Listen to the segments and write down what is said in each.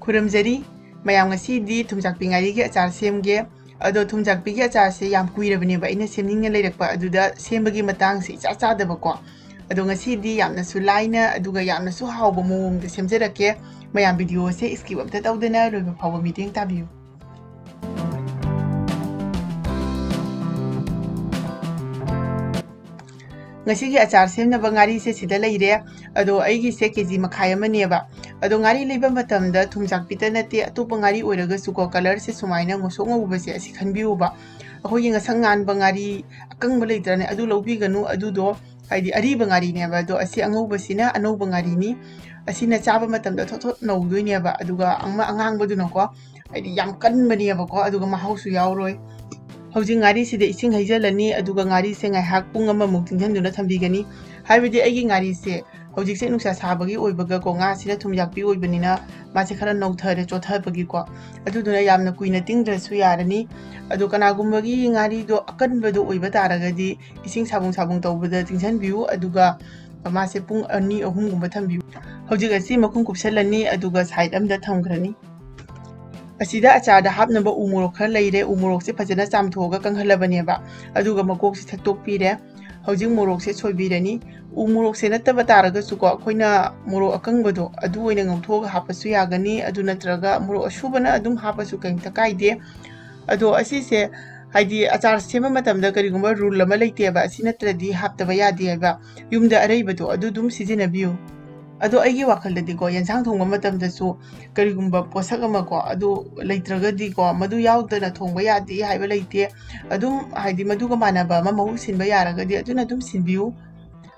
खुरमजरी मयाम ngasi thumjakpi ngari gi achar semge ado thumjakpi gi achar se yam kuirabane ba ina semning leirakpa aduda sembagi matang se cha cha daba ko ado ngasi di yamna su laina aduga yamna su hawba mowong de semjerake mayam video se skip amta tawdana loiba phawa meeting tabiu ngasi gi achar semna ba ngari se sida leire ado aigi se kg makhai amane ba ado ngari leiba matamda thumjak pita nate atopa ngari oiraga su ko color se sumaina ngosong ngoba se asi khanbiu ba ahoyi ngasang ngan ba ngari akang ba leitrane adu lobi ganu adu do haidi ari ba ngari ne ba do asi angoba sina anoba ngari ni asina chaba matamda thot nowdoi ne ba aduga angma angang ba duna ko haidi yam kan bani ba ko aduga mahausu yauroi hojing ngari sida ising haijalani aduga ngari se ngai hak pung ama muk tingthanduna thambigani haibidi aigi ngari se hojik se nuksa sabagi oibaga ko nga sina thumjakpi oibanina mase khara nouthare chothabagi ko aduduna yamna kuina tingdrasu yarani adu kanagumbagi ngari do akanbado oiba taragadi ising sabung tawbada tingsanbiu aduga mase pung ani ahum gumba thambiu hojik asi makhum kupsalani aduga side amda thamgrani asida achada hapnaba umorok khara leire umorok se phajana chamthoga kanghalabane ba aduga makok se thaktok pire hojing morok se soibirani umorok se nataba taraga su ko khoina morok akangbado adu oina ngauthog hapasu yagani adu natraga morok asubana adum hapasu kaimta kaide ado asi se haidi achar sema matamda karigumba rule lama leite ba asi natradi haptaba yade ba yumda areibado adu dum sijinabiu ado aigi wakhaldadi ko yansang thongba matamda su karigumba posak ama ko adu leitragadi ko madu yaudana thongba yade haiba leite adum haidi maduga manaba ma mahu sinba yaragadi aduna dum sinbiu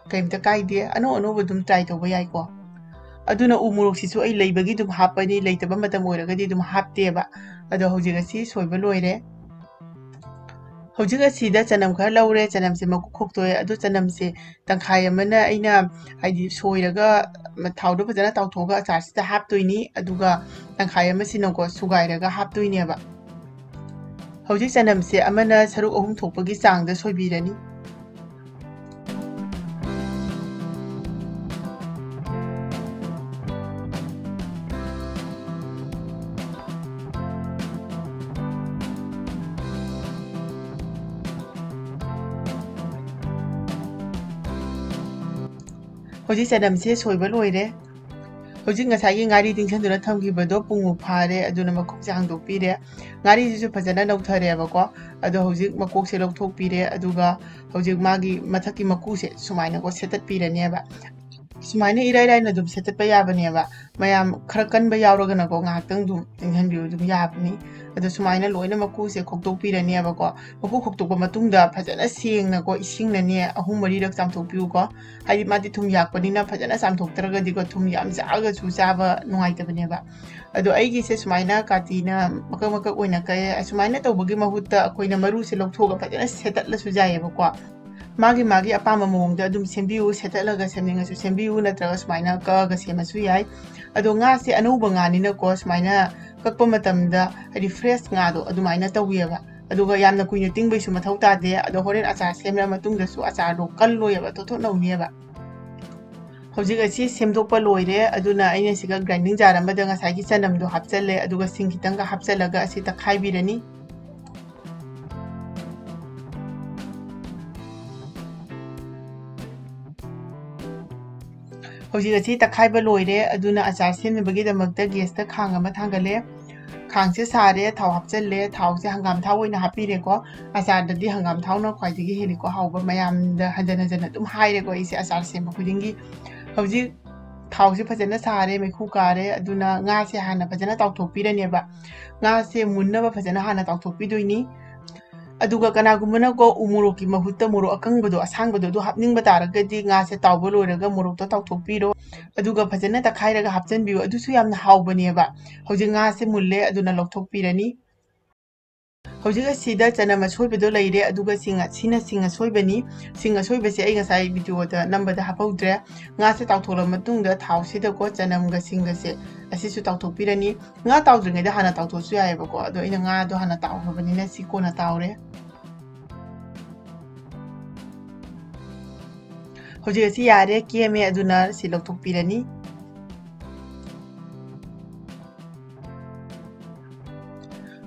kaimta kaide ano dum try tawba yai ko aduna umurok sisu ai leibagi dum hapani leitaba matam oiragadi dum hapte ba ado hojigasi soiba loire hojigasi chanam khar laure chanam se maku khoktoy adu chanam se tangkhai amana aina haidi soiraga thawdo phajana tawthoga achar sita haptoini aduga tangkhai ama sinako sugairaga haptoine ba hojik chanam se amana saruk ahum thokpagi changda soibirani hojik chanam se soiba loire hojik ngasai ngari tingthanduna thamgibado pungu phare aduna makok jangdok pire ngari jisu phajana nauthare ba ko ado hojik makok se lokthok pire aduga hojik magi mathaki maku se sumaina ko setat pirane ba sumaina irai na dum setat pa yabane ba mayam kharakan ba yawraga na ko ngaktang dum tingthanbiu dum yabni ado sumaina loina maku se khoktok pirane ba ko maku khoktok ba matungda phajana sengna ko ising na ne ahum mari rak chamthok piu ko haidi mati thum yakpani na phajana chamthok traga di ko thum yam jaga chu chaba nungai tabane ba ado aigi se sumaina katina makak oina kay sumaina tawbagi mahutta akoina maru se lokthog phajana setat la su jaye ba ko magi apama mongda adum sembiu setalaga semninga su sembiu natraga sumaina ka ga semasu yai ado nga se anuba ngani na ko sumaina kakpa matamda hadi fresh nga do adumaina tawiya aduga yamna kuina tingbai su mathau tade ado horen achar semna matungda su achar do kalloya ba thotho nawniya ba hojik asi semdokpa loire aduna aina siga grinding jar amada nga sai gi chanam do hapchalle aduga sing kitanga hapchalaga asi ta khaibirani hojik asi takhaiba loire aduna achar semnibagi damakta gas ta khang ama thangale khang se sare thau hapchalle thau se hangam thau oina hapire ko achar dadi hangam thau na khwaidigi heli ko hauba mayam da hajana dum haire ko isi achar semba khudingi hojik thau se phajana sare mekhu kare aduna nga se hana phajana tawthokpirane ba nga se munna ba phajana hana tawthokpidoini aduga kanagumana ko umurok ki mahutta murok akangbado asangbado do hapningba taragadi nga se tawba loiraga murok to tawthokpiro aduga phajana takhairaga hapchanbiu adusu yamna hawbane ba hojik nga se mulle aduna lokthokpirani hojik asida chanam soibado leire aduga singa soibani singa soibase ai ngasai video da number da hapaudre nga se tawthola matungda thau sida ko chanam ga singa se asisu tawthokpirani nga tawdringai da hana tawthosu yaiba ko ado ina nga do hana tawhobani na si ko na tawre hojik asi yare keme aduna si lokthokpirani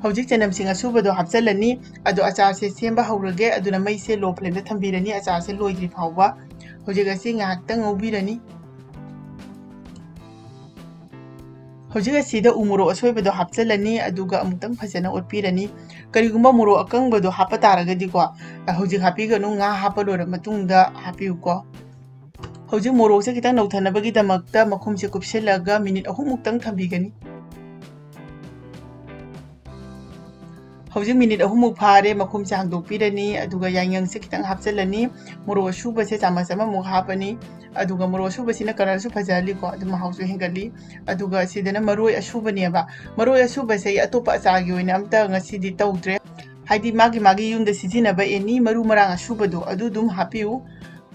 ꯍꯧꯖꯤꯛ ꯆꯅꯝꯁꯤꯡ ꯑꯁꯨꯕꯗꯣ ꯍꯥꯞꯆꯜꯂꯅꯤ ꯑꯗꯣ ꯑꯆꯥꯔꯁꯦ ꯁꯦꯝꯕ ꯍꯧꯔꯒꯦ ꯑꯗꯨꯅ ꯃꯩꯁꯦ ꯂꯣ ꯐ꯭ꯂꯦꯝꯗ ꯊꯝꯕꯤꯔꯅꯤ ꯑꯆꯥꯔꯁꯦ ꯂꯣꯏꯗ꯭ꯔꯤ ꯐꯥꯎꯕ ꯍꯧꯖꯤꯛ ꯑꯁꯤ ꯉꯥꯏꯍꯥꯛꯇꯪ ꯉꯧꯕꯤꯔꯅꯤ ꯍꯧꯖꯤꯛ ꯑꯁꯤꯗ ꯎꯃꯣꯔꯣꯛ ꯑꯁꯣꯏꯕꯗꯣ ꯍꯥꯞꯆꯜꯂꯅꯤ ꯑꯗꯨꯒ ꯑꯃꯨꯛꯇꯪ ꯐꯖꯅ ꯑꯣꯠꯄꯤꯔꯅꯤ ꯀꯔꯤꯒꯨꯝꯕ ꯃꯣꯔꯣꯛ ꯑꯀꯪꯕꯗꯣ ꯍꯥꯞꯄ ꯇꯥꯔꯒꯗꯤꯀꯣ ꯍꯧꯖꯤꯛ ꯍꯥꯞꯄꯤꯒꯅꯨ ꯉꯥ ꯍꯥꯞꯄ ꯂꯣꯏꯔ ꯃꯇꯨꯡꯗ ꯍꯥꯞꯄꯤꯌꯨꯀꯣ ꯍꯧꯖꯤꯛ ꯃꯣꯔꯣꯛꯁꯦ ꯈꯤꯇꯪ ꯅꯧꯊꯅꯕꯒꯤꯗꯃꯛꯇ ꯃꯈꯨꯝꯁꯦ ꯀꯨꯞꯁꯤꯜꯂꯒ ꯃꯤꯅꯤꯠ 3ꯃꯨꯛꯇꯪ ꯊꯝꯕꯤꯒꯅꯤ ꯍꯧꯖꯤꯛ ꯃꯤꯅꯤꯠ 3ꯃꯨꯛ ꯐꯥꯔꯦ ꯃꯈꯨꯝꯁꯦ ꯍꯥꯡꯗꯣꯛꯄꯤꯔꯅꯤ ꯑꯗꯨꯒ ꯌꯥꯏꯉꯪꯁꯦ ꯈꯤꯇꯪ ꯍꯥꯞꯆꯜꯂꯅꯤ ꯃꯣꯔꯣꯛ ꯑꯁꯨꯕꯁꯦ ꯆꯥꯃꯁ ꯑꯃꯃꯨꯛ ꯍꯥꯞꯄꯅꯤ ꯑꯗꯨꯒ ꯃꯣꯔꯣꯛ ꯑꯁꯨꯕꯁꯤꯅ ꯀꯂꯔꯁꯨ ꯐꯖꯍꯜꯂꯤꯀꯣ ꯑꯗꯨ ꯃꯍꯥꯎꯁꯨ ꯍꯦꯟꯒꯠꯂꯤ ꯑꯗꯨꯒ ꯁꯤꯗꯅ ꯃꯔꯣꯏ ꯑꯁꯨꯕꯅꯦꯕ ꯃꯔꯣꯏ ꯑꯁꯨꯕꯁꯦ ꯑꯇꯣꯞꯄ ꯑꯆꯥꯔꯒꯤ ꯑꯣꯏꯅ ꯑꯝꯇ ꯉꯁꯤꯗꯤ ꯇꯧꯗ꯭ꯔꯦ ꯍꯥꯏꯗꯤ ꯃꯥꯒꯤ ꯌꯨꯝꯗ ꯁꯤꯖꯤꯟꯅꯕ ꯑꯦꯅꯤ ꯃꯔꯨ ꯃꯔꯥꯡ ꯑꯁꯨꯕꯗꯣ ꯑꯗꯨ ꯑꯗꯨꯝ ꯍꯥꯞꯄꯤꯌꯨ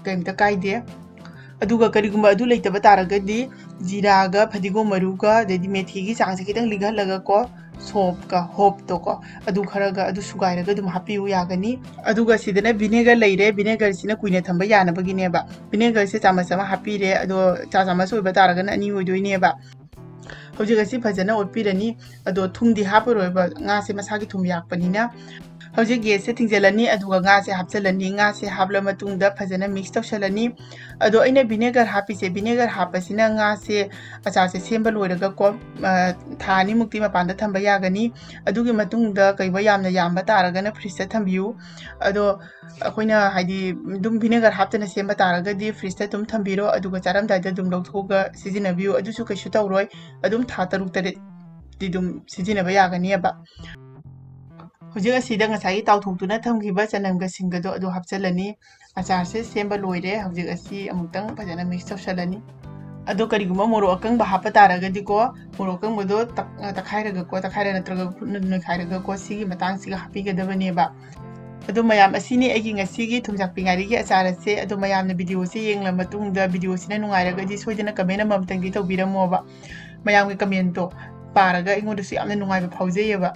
ꯀꯩꯝꯇ ꯀꯥꯏꯗꯦ ꯑꯗꯨꯒ ꯀꯔꯤꯒꯨꯝꯕ ꯑꯗꯨ ꯂꯩꯇꯕ ꯇꯥꯔꯒꯗꯤ ꯖꯤꯔꯥꯒ ꯐꯗꯤꯒꯣꯝ ꯃꯔꯨꯒ ꯑꯗꯩꯗꯤ ꯃꯦꯊꯤꯒꯤ ꯆꯥꯡꯁꯦ ꯈꯤꯇꯪ ꯂꯤꯡꯍꯜꯂꯒ ꯀꯣ ꯁꯣꯞꯀ ꯍꯣꯞꯇꯣꯀꯣ ꯑꯗꯨ ꯈꯔꯒ ꯑꯗꯨ ꯁꯨꯒꯥꯏꯔꯒ ꯑꯗꯨꯝ ꯍꯥꯞꯄꯤꯌꯨ ꯌꯥꯒꯅꯤ ꯑꯗꯨꯒ ꯁꯤꯗꯅ ꯚꯤꯅꯦꯒꯔ ꯂꯩꯔꯦ ꯚꯤꯅꯦꯒꯔꯁꯤꯅ ꯀꯨꯏꯅ ꯊꯝꯕ ꯌꯥꯅꯕꯒꯤꯅꯦꯕ ꯚꯤꯅꯦꯒꯔꯁꯦ ꯆꯥꯃꯁ ꯑꯃ ꯍꯥꯞꯄꯤꯔꯦ ꯑꯗꯣ ꯆꯥ ꯆꯥꯃꯁ ꯑꯣꯏꯕ ꯇꯥꯔꯒꯅ 2 ꯑꯣꯏꯗꯣꯏꯅꯦꯕ ꯍꯧꯖꯤꯛ ꯑꯁꯤ ꯐꯖꯅ ꯑꯣꯠꯄꯤꯔꯅꯤ ꯑꯗꯣ ꯊꯨꯝꯗꯤ ꯍꯥꯞꯄꯔꯣꯏꯕ ꯉꯥꯁꯦ ꯃꯁꯥꯒꯤ ꯊꯨꯝ ꯌꯥꯛꯄꯅꯤꯅ ꯍꯧꯖꯤꯛ ꯒꯦꯁꯁꯦ ꯊꯤꯡꯖꯤꯜꯂꯅꯤ ꯑꯗꯨꯒ ꯉꯥꯁꯦ ꯍꯥꯞꯆꯜꯂꯅꯤ ꯉꯥꯁꯦ ꯍꯥꯞꯂ ꯃꯇꯨꯡꯗ ꯐꯖꯅ ꯃꯤꯛꯁ ꯇꯧꯁꯜꯂꯅꯤ ꯑꯗꯣ ꯑꯩꯅ ꯚꯤꯅꯦꯒꯔ ꯍꯥꯞꯄꯤꯁꯦ ꯚꯤꯅꯦꯒꯔ ꯍꯥꯞꯄꯁꯤꯅ ꯉꯥꯁꯦ ꯑꯆꯥꯔꯁꯦ ꯁꯦꯝꯕ ꯂꯣꯏꯔꯒꯀꯣ ꯊꯥ 2ꯃꯨꯛꯇꯤ ꯃꯄꯥꯟꯗ ꯊꯝꯕ ꯌꯥꯒꯅꯤ ꯑꯗꯨꯒꯤ ꯃꯇꯨꯡꯗ ꯀꯩꯒꯨꯝꯕ ꯌꯥꯝꯅ ꯌꯥꯝꯕ ꯇꯥꯔꯒꯅ ꯐ꯭ꯔꯤꯖꯇ ꯊꯝꯕꯤꯌꯨ ꯑꯗꯣ ꯑꯩꯈꯣꯏꯅ ꯍꯥꯏꯗꯤ ꯑꯗꯨꯝ ꯚꯤꯅꯦꯒꯔ ꯍꯥꯞꯇꯅ ꯁꯦꯝꯕ ꯇꯥꯔꯒꯗꯤ ꯐ꯭ꯔꯤꯖꯇ ꯑꯗꯨꯝ ꯊꯝꯕꯤꯔꯣ ꯑꯗꯨꯒ ꯆꯥꯔꯝꯗꯥꯏꯗ ꯑꯗꯨꯝ ꯂꯧꯊꯣꯛꯑꯒ ꯁꯤꯖꯤꯟꯅꯕꯤꯌꯨ ꯑꯗꯨꯁꯨ ꯀꯩꯁꯨ ꯇꯧꯔꯣꯏ ꯑꯗꯨꯝ ꯊꯥ 6-7ꯗꯤ ꯑꯗꯨꯝ ꯁꯤꯖꯤꯟꯅꯕ ꯌꯥꯒꯅꯤꯕ ꯍꯧꯖꯤꯛ ꯑꯁꯤꯗ ꯉꯁꯥꯏꯒꯤ ꯇꯥꯎꯊꯣꯛꯇꯨꯅ ꯊꯝꯈꯤꯕ ꯆꯅꯝꯒ ꯁꯤꯡꯒꯗꯣ ꯑꯗꯨ ꯍꯥꯞꯆꯜꯂꯅꯤ ꯑꯆꯥꯔꯁꯦ ꯁꯦꯝꯕ ꯂꯣꯏꯔꯦ ꯍꯧꯖꯤꯛ ꯑꯁꯤ ꯑꯃꯨꯛꯇꯪ ꯐꯖꯅ ꯃꯤꯛꯁ ꯇꯧꯁꯜꯂꯅꯤ ꯑꯗꯣ ꯀꯔꯤꯒꯨꯝꯕ ꯃꯣꯔꯣꯛ ꯑꯀꯪꯕ ꯍꯥꯞꯄ ꯇꯥꯔꯒꯗꯤꯀꯣ ꯃꯣꯔꯣꯛ ꯑꯀꯪꯕꯗꯣ ꯇꯛꯈꯥꯏꯔꯒꯀꯣ ꯇꯛꯈꯥꯏꯔ ꯅꯠꯇ꯭ꯔꯒ ꯈꯨꯠꯅ ꯅꯣꯏꯈꯥꯏꯔꯒꯀꯣ ꯁꯤꯒꯤ ꯃꯇꯥꯡꯁꯤꯒ ꯍꯥꯞꯄꯤꯒꯗꯕꯅꯦꯕ ꯑꯗꯣ ꯃꯌꯥꯝ ꯑꯁꯤꯅꯤ ꯑꯩꯒꯤ ꯉꯁꯤꯒꯤ ꯊꯨꯝꯖꯥꯛꯄꯤ ꯉꯥꯔꯤꯒꯤ ꯑꯆꯥꯔ ꯑꯁꯦ ꯑꯗꯣ ꯃꯌꯥꯝꯅ ꯚꯤꯗꯤꯑꯣꯁꯦ ꯌꯦꯡꯂ ꯃꯇꯨꯡꯗ ꯚꯤꯗꯤꯑꯣꯁꯤꯅ ꯅꯨꯡꯉꯥꯏꯔꯒꯗꯤ ꯁꯣꯏꯗꯅ ꯀꯃꯦꯟ ꯑꯃꯇꯪꯗꯤ ꯇꯧꯕꯤꯔꯝꯃꯣꯕ ꯃꯌꯥꯝꯒꯤ ꯀꯃꯦꯟꯇꯣ ꯄꯥꯔꯒ ꯑꯩꯉꯣꯟꯗꯁꯨ ꯌꯥꯝꯅ ꯅꯨꯡꯉꯥꯏꯕ ꯐꯥꯎꯖꯩꯌꯦꯕ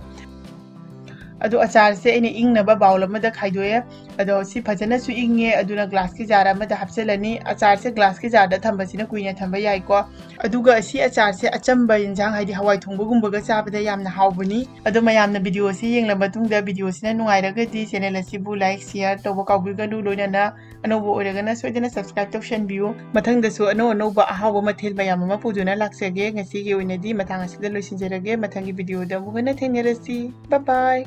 ꯑꯗꯣ ꯑꯆꯥꯔꯁꯦ ꯑꯩꯅ ꯏꯪꯅꯕ ꯕꯥꯎꯜ ꯑꯃꯗ ꯈꯥꯏꯗꯣꯛꯑꯦ ꯑꯗꯣ ꯁꯤ ꯐꯖꯅꯁꯨ ꯏꯪꯉꯦ ꯑꯗꯨꯅ ꯒ꯭ꯂꯥꯁꯀꯤ ꯖꯥꯔ ꯑꯃꯗ ꯍꯥꯞꯆꯜꯂꯅꯤ ꯑꯆꯥꯔꯁꯦ ꯒ꯭ꯂꯥꯁꯀꯤ ꯖꯥꯔꯗ ꯊꯝꯕꯁꯤꯅ ꯀꯨꯏꯅ ꯊꯝꯕ ꯌꯥꯏꯀꯣ ꯑꯗꯨꯒ ꯑꯁꯤ ꯑꯆꯥꯔꯁꯦ ꯑꯆꯝꯕ ꯌꯦꯟꯖꯥꯡ ꯍꯥꯏꯗꯤ ꯍꯋꯥꯏ ꯊꯣꯡꯕꯒꯨꯝꯕꯒ ꯆꯥꯕꯗ ꯌꯥꯝꯅ ꯍꯥꯎꯕꯅꯤ ꯑꯗꯣ ꯃꯌꯥꯝꯅ ꯚꯤꯗꯤꯑꯣꯁꯤ ꯌꯦꯡꯂ ꯃꯇꯨꯡꯗ ꯚꯤꯗꯤꯑꯣꯁꯤꯅ ꯅꯨꯡꯉꯥꯏꯔꯒꯗꯤ ꯆꯦꯅꯦꯜ ꯑꯁꯤꯕꯨ ꯂꯥꯏꯛ ꯁꯤꯌꯔ ꯇꯧꯕ ꯀꯥꯎꯕꯤꯒꯅꯨ ꯂꯣꯏꯅꯅ ꯑꯅꯧꯕ ꯑꯣꯏꯔꯒꯅ ꯁꯣꯏꯗꯅ ꯁꯕꯁꯀ꯭ꯔꯥꯏꯕ ꯇꯧꯁꯟꯕꯤꯌꯨ ꯃꯊꯪꯗꯁꯨ ꯑꯅꯧꯕ ꯑꯍꯥꯎꯕ ꯃꯊꯦꯜ ꯃꯌꯥꯝ ꯑꯃ ꯄꯨꯗꯨꯅ ꯂꯥꯛꯆꯒꯦ ꯉꯁꯤꯒꯤ ꯑꯣꯏꯅꯗꯤ ꯃꯇꯥꯡ ꯑꯁꯤꯗ ꯂꯣꯏꯁꯤꯟꯖꯔꯒꯦ ꯃꯊꯪꯒꯤ ꯚꯤꯗꯤꯑꯣꯗ ꯑꯃꯨꯛ ꯍꯟꯅ ꯊꯦꯡꯅꯔꯁꯤ ꯕꯥꯏ ꯕꯥꯏ